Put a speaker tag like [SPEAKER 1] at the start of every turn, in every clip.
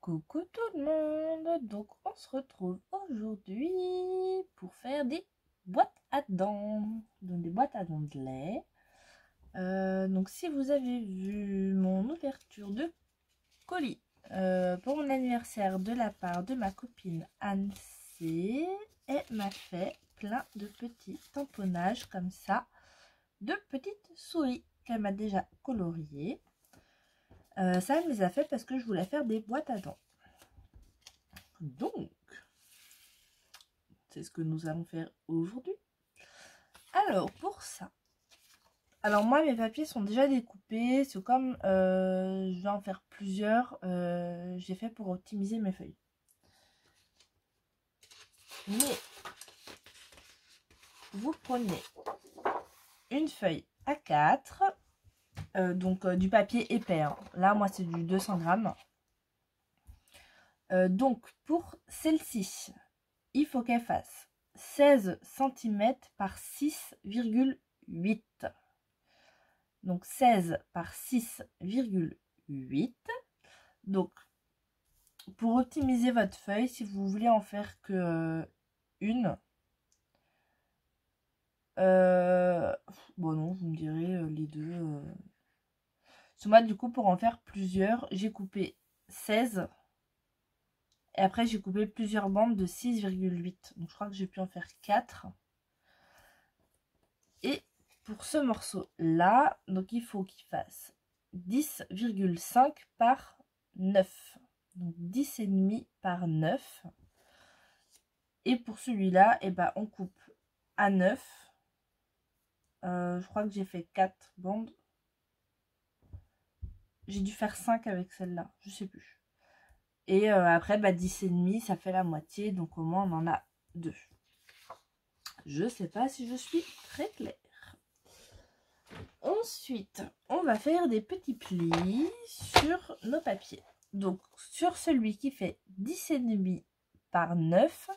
[SPEAKER 1] Coucou tout le monde, donc on se retrouve aujourd'hui pour faire des boîtes à dents, donc des boîtes à dents de lait. Donc si vous avez vu mon ouverture de colis pour mon anniversaire de la part de ma copine Anne C, elle m'a fait plein de petits tamponnages comme ça, de petites souris qu'elle m'a déjà coloriées. Ça, elle me les a fait parce que je voulais faire des boîtes à dents. Donc, c'est ce que nous allons faire aujourd'hui. Alors, pour ça, alors moi, mes papiers sont déjà découpés. C'est comme je vais en faire plusieurs. J'ai fait pour optimiser mes feuilles. Mais, vous prenez une feuille A4, donc du papier épais. Hein. Là, moi, c'est du 200 grammes. Donc, pour celle-ci, il faut qu'elle fasse 16 cm par 6,8. Donc 16 par 6,8. Donc, pour optimiser votre feuille, si vous voulez en faire que une, bon non, vous me direz les deux. Moi, du coup, pour en faire plusieurs, j'ai coupé 16. Et après, j'ai coupé plusieurs bandes de 6,8. Donc, je crois que j'ai pu en faire 4. Et pour ce morceau-là, donc il faut qu'il fasse 10,5 par 9. Donc 10,5 par 9. Et pour celui-là, eh ben, on coupe à 9. Je crois que j'ai fait 4 bandes. J'ai dû faire 5 avec celle-là, je sais plus. Et après, bah, 10,5, ça fait la moitié. Donc au moins, on en a 2. Je sais pas si je suis très claire. Ensuite, on va faire des petits plis sur nos papiers. Donc, sur celui qui fait 10,5 par 9,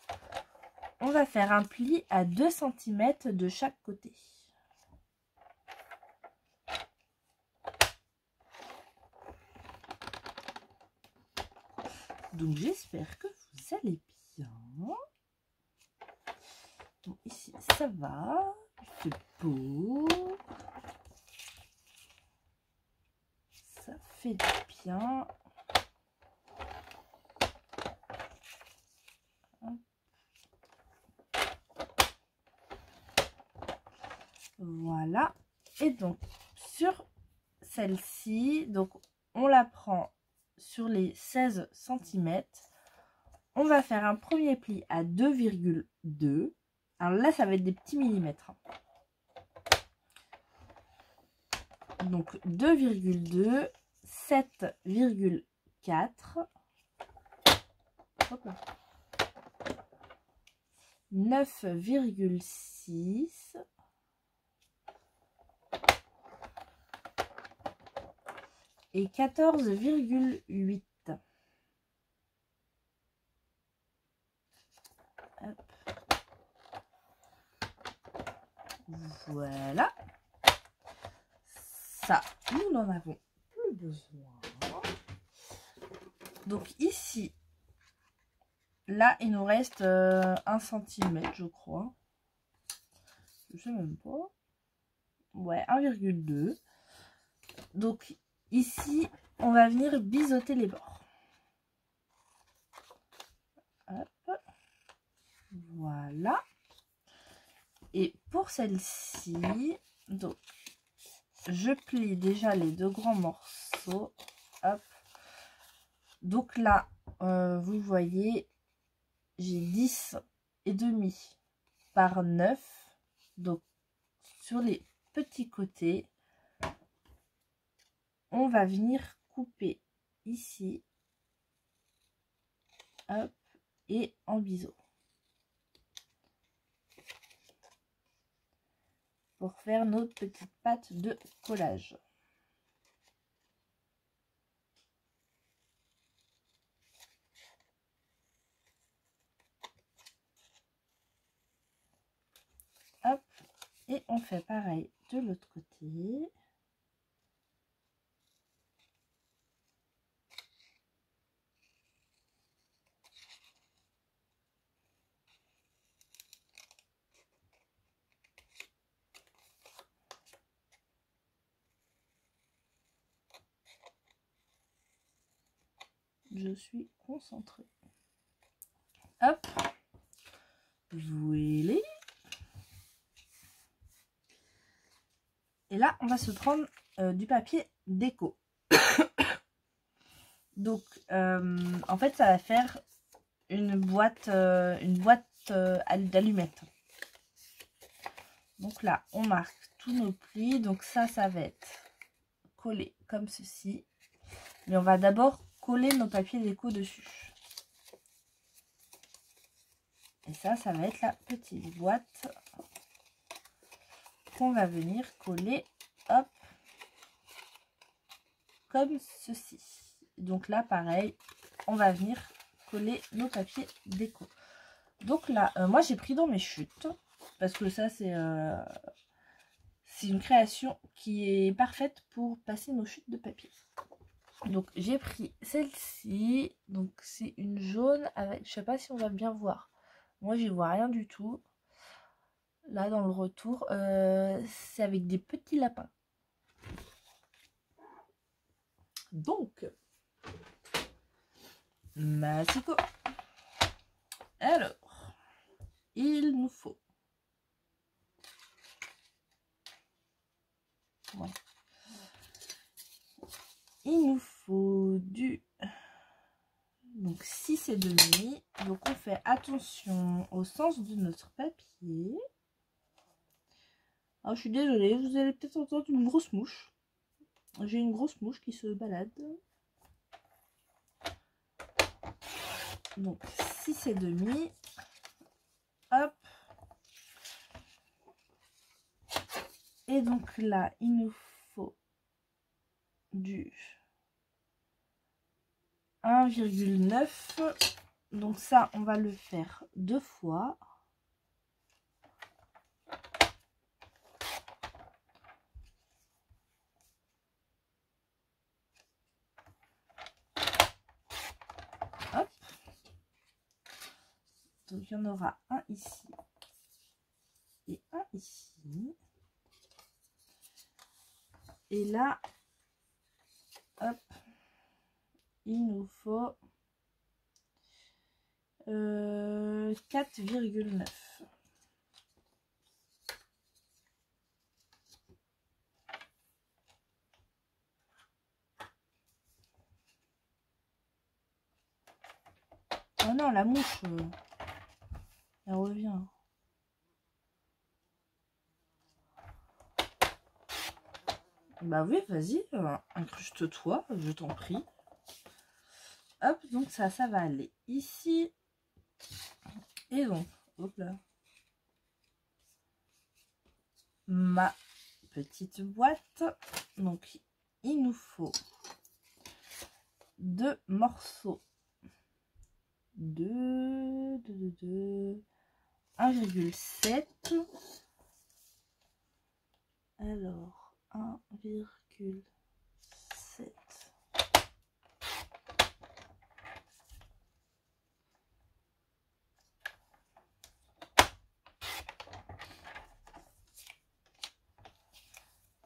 [SPEAKER 1] on va faire un pli à 2 cm de chaque côté. Donc, j'espère que vous allez bien. Donc, ici, ça va. C'est beau. Ça fait du bien. Voilà. Et donc, sur celle-ci, donc on la prend sur les 16 cm. On va faire un premier pli à 2,2. Alors là, ça va être des petits millimètres. Donc 2,2, 7,4, 9,6 et 14,8. Voilà. Ça, nous n'en avons plus besoin. Donc ici, là, il nous reste 1 cm, je crois. Je sais même pas. Ouais, 1,2. Donc ici, on va venir biseauter les bords. Hop. Voilà. Et pour celle-ci, donc je plie déjà les 2 grands morceaux. Hop. Donc là, vous voyez, j'ai 10,5 par 9. Donc sur les petits côtés, on va venir couper ici. Hop. Et en biseau. Pour faire notre petite pâte de collage. Hop, et on fait pareil de l'autre côté. je suis concentrée. Hop, voilà. Et là, on va se prendre du papier déco. Donc, en fait, ça va faire une boîte d'allumettes. Donc là, on marque tous nos plis. Donc ça va être collé comme ceci. Mais on va d'abord coller nos papiers déco dessus. Et ça va être la petite boîte qu'on va venir coller, hop, comme ceci. Donc là, pareil, on va venir coller nos papiers déco. Donc là, moi j'ai pris dans mes chutes, parce que ça c'est une création qui est parfaite pour passer nos chutes de papier. Donc j'ai pris celle-ci, donc c'est une jaune avec, je sais pas si on va bien voir, moi j'y vois rien du tout. Là dans le retour, c'est avec des petits lapins. Donc, Masiko. Alors, il nous faut. Ouais. Il nous faut du. Donc 6,5. Donc on fait attention au sens de notre papier. Alors je suis désolée, vous allez peut-être entendre une grosse mouche. J'ai une grosse mouche qui se balade. Donc 6,5. Hop. Et donc là, il nous faut du 1,9. Donc ça, on va le faire 2 fois. Hop. Donc il y en aura un ici et un ici. Et là, hop, il nous faut 4,9. Oh non, la mouche, elle revient. Bah oui, vas-y, incruste-toi, je t'en prie. Hop, donc ça va aller ici. Et donc, hop là. Ma petite boîte. Donc, il nous faut 2 morceaux de 1,7. Alors, 1,7.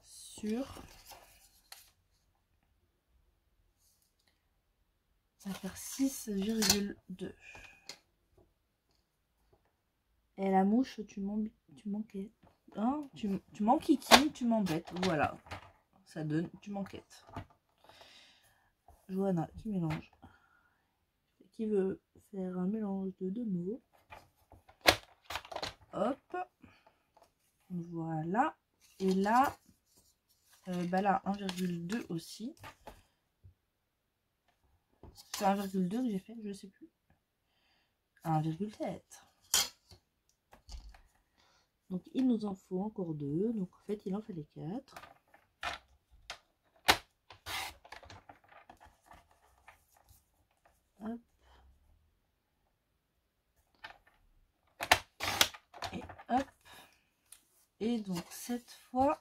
[SPEAKER 1] Sur. Ça va faire 6,2. Et la mouche, tu manquais. Hein, tu m'enquiquines, tu m'embêtes. Voilà. Ça donne, tu m'enquêtes. Johanna qui mélange. Qui veut faire un mélange de 2 mots. Hop. Voilà. Et là, bah là, 1,2 aussi. C'est 1,2 que j'ai fait, je sais plus. 1,7. Donc il nous en faut encore 2. Donc en fait, il en fallait 4. Hop. Et hop. Et donc cette fois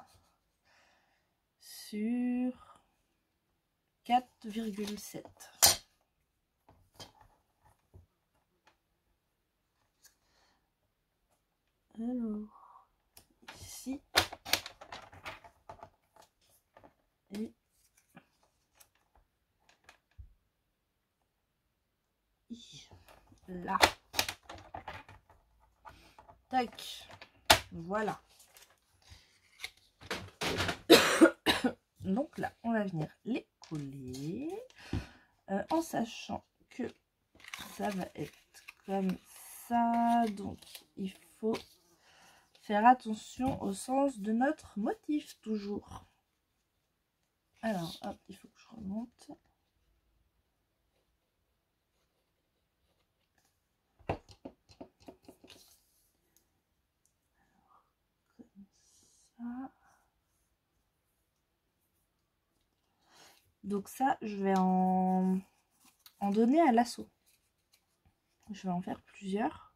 [SPEAKER 1] sur 4,7. Alors, ici. Et ici, là. Tac, voilà. Donc là, on va venir les coller en sachant que ça va être comme ça. Donc, il faut faire attention au sens de notre motif toujours. Alors, hop, il faut que je remonte. Ça. Donc ça, je vais en donner à l'assaut. Je vais en faire plusieurs.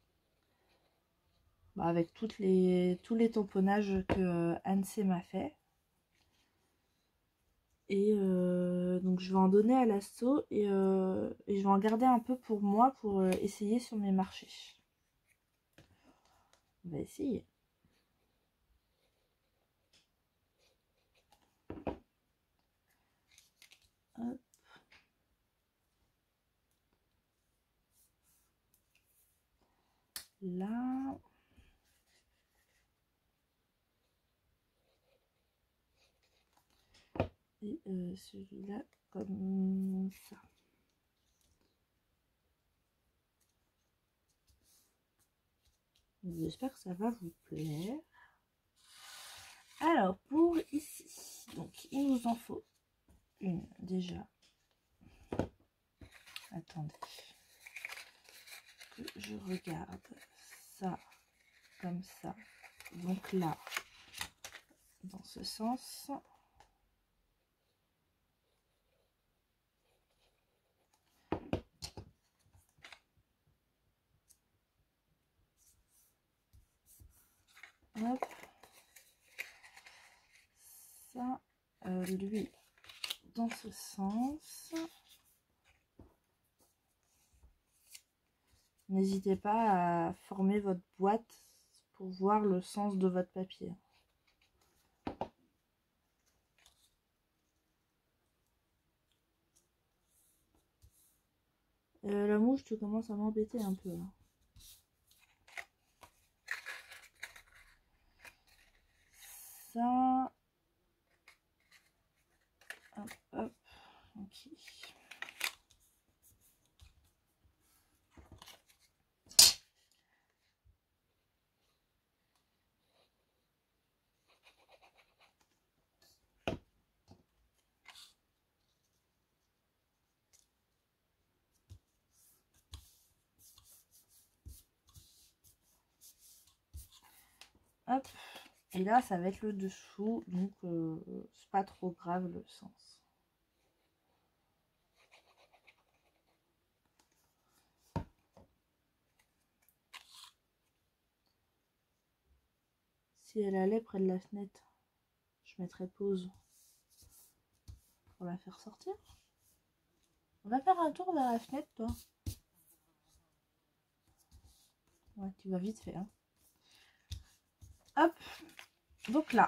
[SPEAKER 1] Avec tous les tamponnages que Anne-C m'a fait. Et donc je vais en donner à l'assaut et je vais en garder un peu pour moi pour essayer sur mes marchés. On va essayer. Hop. Là. Et celui-là comme ça. J'espère que ça va vous plaire. Alors pour ici, donc il nous en faut une déjà. Attendez. Que je regarde ça comme ça. Donc là, dans ce sens. Hop. Ça, lui, dans ce sens. N'hésitez pas à former votre boîte pour voir le sens de votre papier. La mouche, tu commences à m'embêter un peu là. Ça. Hop, hop. Ok. Hop. Et là, ça va être le dessous, donc c'est pas trop grave le sens. Si elle allait près de la fenêtre, je mettrais pause pour la faire sortir. On va faire un tour vers la fenêtre, toi. Ouais, tu vas vite fait, hein. Hop. Donc là,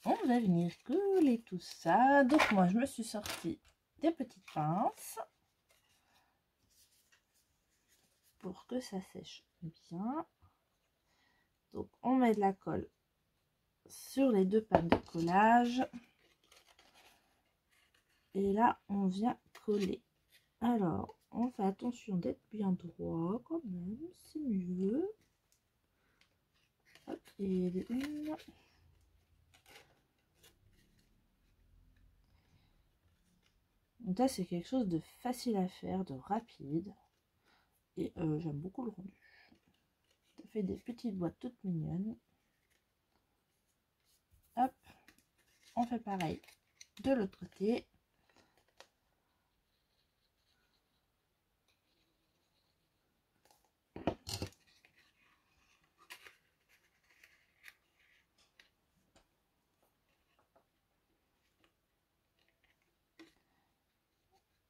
[SPEAKER 1] on va venir coller tout ça. Donc moi, je me suis sorti des petites pinces pour que ça sèche bien. Donc on met de la colle sur les deux pâtes de collage. Et là, on vient coller. Alors, on fait attention d'être bien droit quand même, c'est mieux. Hop, et une. Donc là, c'est quelque chose de facile à faire, de rapide. Et j'aime beaucoup le rendu. Ça fait des petites boîtes toutes mignonnes. Hop, on fait pareil de l'autre côté.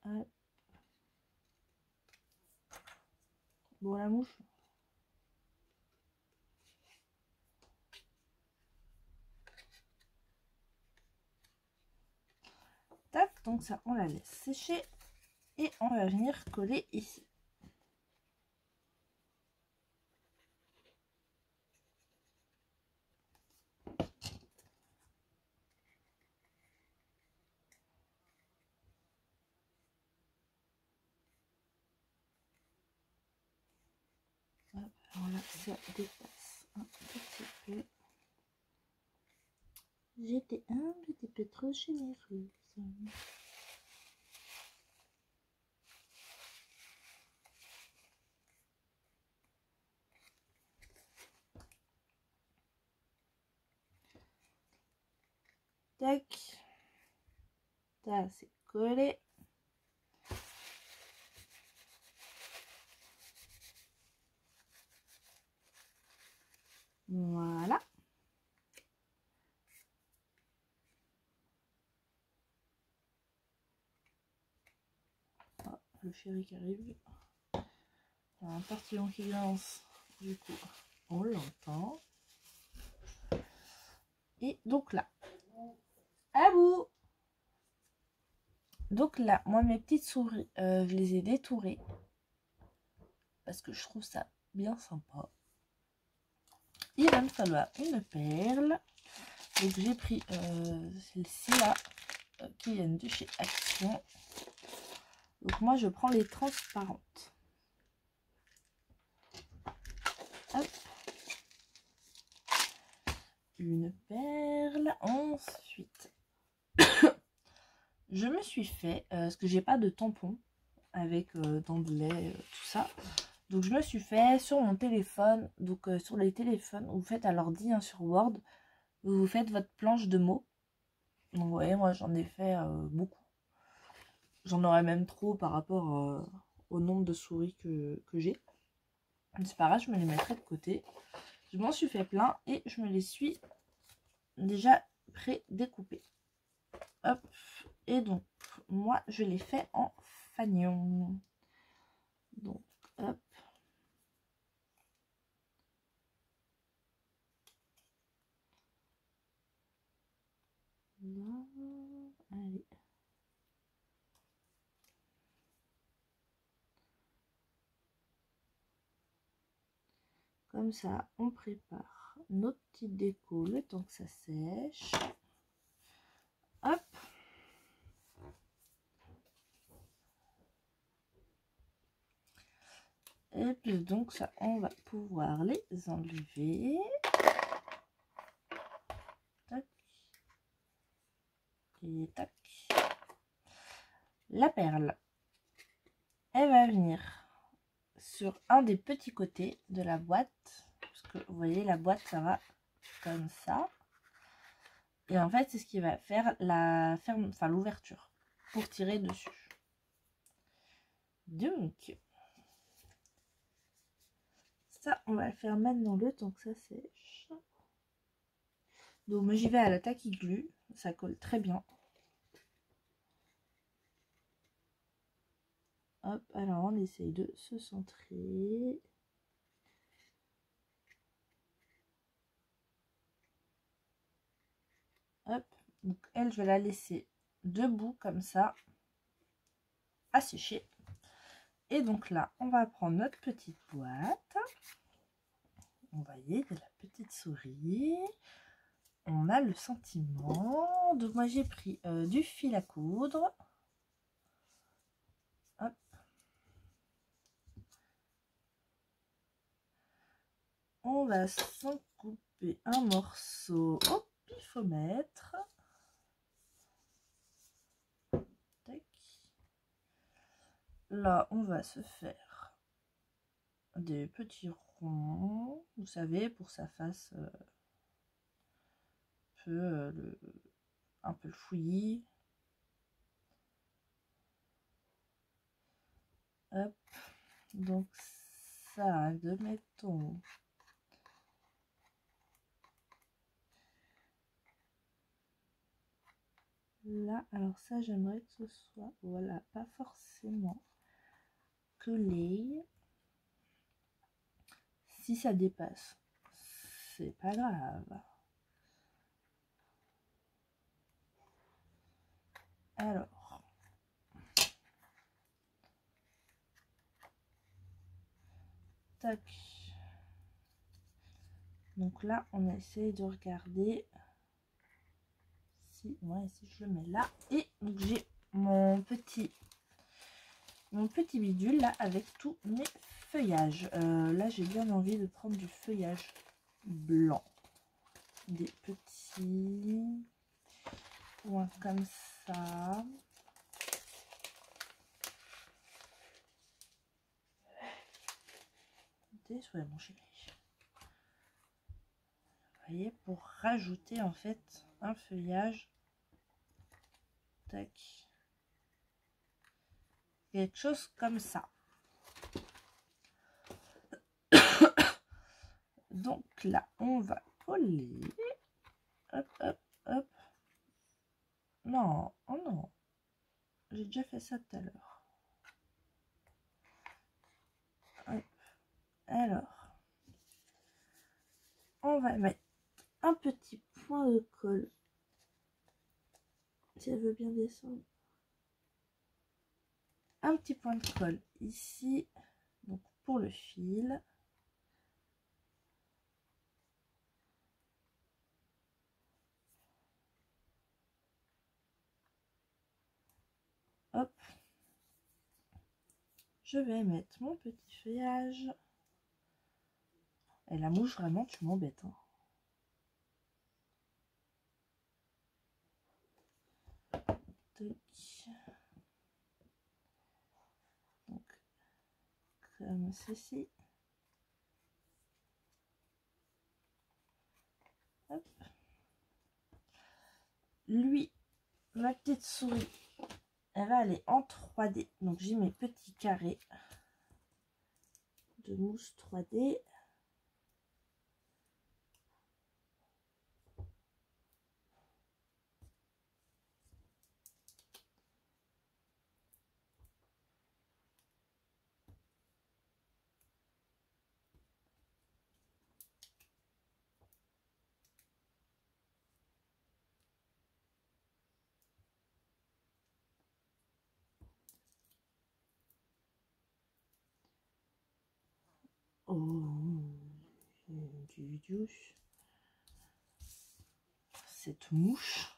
[SPEAKER 1] Hop. Bon, la mouche. Tac, donc ça, on la laisse sécher. Et on va venir coller ici. Hop, alors là, ça dépasse un petit peu. J'étais un petit peu trop généreuse. Tac. Ça, c'est collé. Voilà. Oh, le chéri qui arrive. Il y a un portillon qui grince. Du coup, on l'entend. Et donc là, à bout. Donc là, moi, mes petites souris, je les ai détourées. Parce que je trouve ça bien sympa. Il va me falloir une perle. Donc j'ai pris celle-ci là, qui viennent de chez Action. Donc moi, je prends les transparentes. Hop. Une perle. Ensuite, je me suis fait, parce que j'ai pas de tampon avec d'emblée, tout ça. Donc je me suis fait sur mon téléphone, donc sur les téléphones, vous faites à l'ordi, hein, sur Word, vous faites votre planche de mots. Donc vous voyez, moi j'en ai fait beaucoup. J'en aurais même trop par rapport au nombre de souris que j'ai. C'est pas grave, je me les mettrai de côté. Je m'en suis fait plein et je me les suis déjà pré-découpés. Hop. Et donc, moi, je les fais en fanion. Donc, hop. Là. Allez. Comme ça, on prépare nos petites décos le temps que ça sèche. Hop. Et puis donc ça, on va pouvoir les enlever. Tac. Et tac. La perle, elle va venir sur un des petits côtés de la boîte. Parce que vous voyez, la boîte, ça va comme ça. Et en fait, c'est ce qui va faire la ferme, enfin l'ouverture pour tirer dessus. Donc, ça, on va le faire maintenant le temps que ça sèche. Donc, moi, j'y vais à la tacky glue. Ça colle très bien. Hop, alors on essaye de se centrer. Hop, donc elle, je vais la laisser debout comme ça, à sécher. Et donc là, on va prendre notre petite boîte. Vous voyez, de la petite souris. On a le sentiment. Donc moi, j'ai pris du fil à coudre. Hop. On va s'en couper un morceau au pifomètre. Tac. Là, on va se faire des petits ronds, vous savez, pour que ça fasse un peu le fouillis. Hop, donc ça, admettons. Là, alors ça, j'aimerais que ce soit, voilà, pas forcément collé. Si ça dépasse, c'est pas grave. Alors, Tac. Donc là, on essaye de regarder si, ouais, si je le mets là. Et donc j'ai mon petit bidule là avec tous mes feuillages. Là, j'ai bien envie de prendre du feuillage blanc. Des petits points comme ça. Désolé mon chéri. Vous voyez, pour rajouter en fait un feuillage. Tac. Quelque chose comme ça. Donc là, on va coller. Hop, hop, hop. Non, oh non. J'ai déjà fait ça tout à l'heure. Alors, on va mettre un petit point de colle. Si elle veut bien descendre. Un petit point de colle ici. Donc pour le fil. Hop. Je vais mettre mon petit feuillage. Et la mouche, vraiment, tu m'embêtes. Hein. Donc, comme ceci. Hop. Lui, ma petite souris, elle va aller en 3D. Donc, j'ai mes petits carrés de mousse 3D. Oh, cette mouche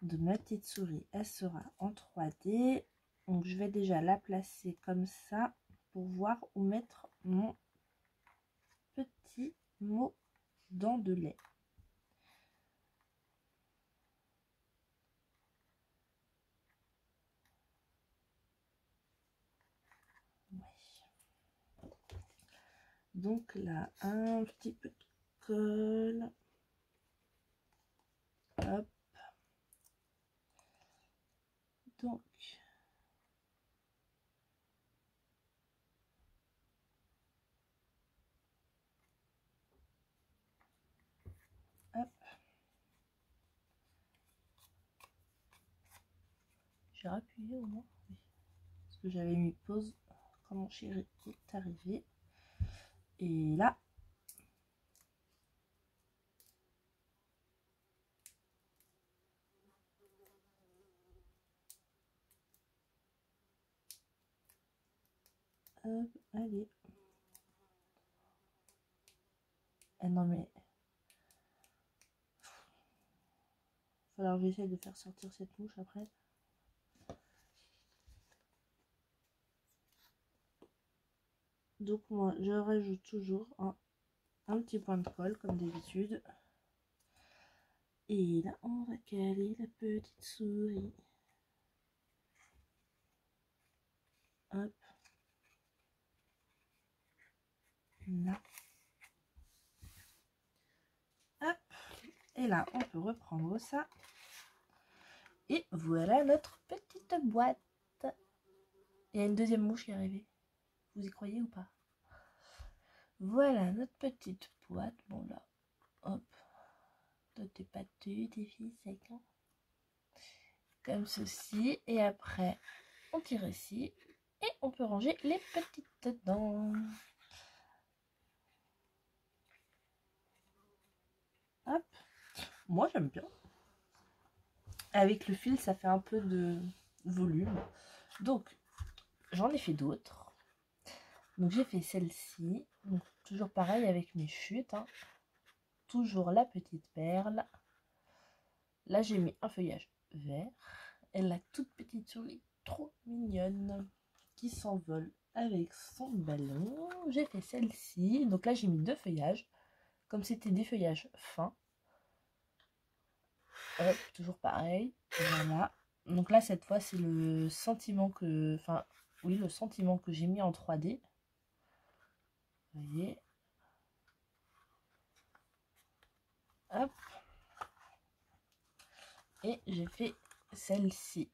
[SPEAKER 1] de ma petite souris, elle sera en 3D. Donc je vais déjà la placer comme ça pour voir où mettre mon petit mot dent de lait. Ouais. Donc là, un petit peu de colle. Hop. Donc, hop. J'ai appuyé au moins. Oui. Parce que j'avais mis pause quand mon chéri est arrivé. Et là, hop, allez. Ah non mais, il va falloir que j'essaie de faire sortir cette mouche après. Donc moi, je rajoute toujours un petit point de colle comme d'habitude. Et là, on va caler la petite souris. Hop. Là. Hop. Et là, on peut reprendre ça. Et voilà notre petite boîte. Il y a une deuxième mouche qui est arrivée. Vous y croyez ou pas? Voilà notre petite boîte. Bon là, hop. Toi, t'es pas tes filles secs. Hein, comme ceci. Et après, on tire ici. Et on peut ranger les petites dents. Hop. Moi, j'aime bien. Avec le fil, ça fait un peu de volume. Donc, j'en ai fait d'autres. Donc j'ai fait celle-ci, donc toujours pareil avec mes chutes, hein. Toujours la petite perle. Là j'ai mis un feuillage vert et la toute petite souris trop mignonne qui s'envole avec son ballon. J'ai fait celle-ci, donc là j'ai mis 2 feuillages, comme c'était des feuillages fins. Hop, toujours pareil, voilà. Donc là cette fois c'est le sentiment que, enfin oui, le sentiment que j'ai mis en 3D. Vous voyez, hop, et j'ai fait celle-ci.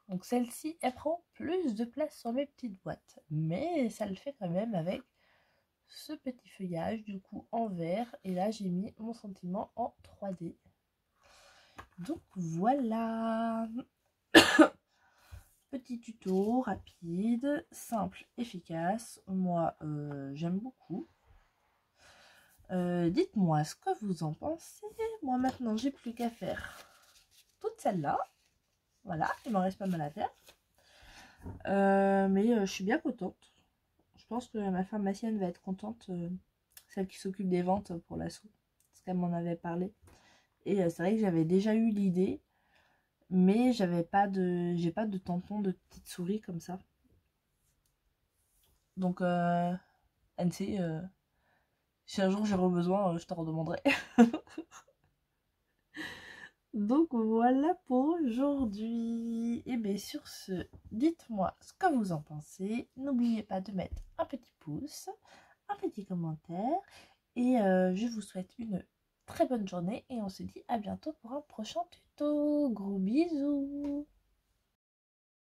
[SPEAKER 1] Donc celle-ci, elle prend plus de place sur mes petites boîtes, mais ça le fait quand même avec ce petit feuillage du coup en vert. Et là j'ai mis mon sentiment en 3D. Donc voilà. Petit tuto rapide, simple, efficace. Moi j'aime beaucoup. Dites-moi ce que vous en pensez. Moi maintenant j'ai plus qu'à faire toute celle-là. Voilà, il m'en reste pas mal à faire. Mais je suis bien contente. Je pense que ma pharmacienne va être contente, celle qui s'occupe des ventes pour l'assaut, parce qu'elle m'en avait parlé. Et c'est vrai que j'avais déjà eu l'idée, mais j'ai pas de tampon de petite souris comme ça. Donc NC, si un jour j'aurai besoin, je te redemanderai. Donc voilà pour aujourd'hui. Et bien sur ce, dites-moi ce que vous en pensez. N'oubliez pas de mettre un petit pouce, un petit commentaire. Et je vous souhaite une très bonne journée. Et on se dit à bientôt pour un prochain tuto. Gros bisous.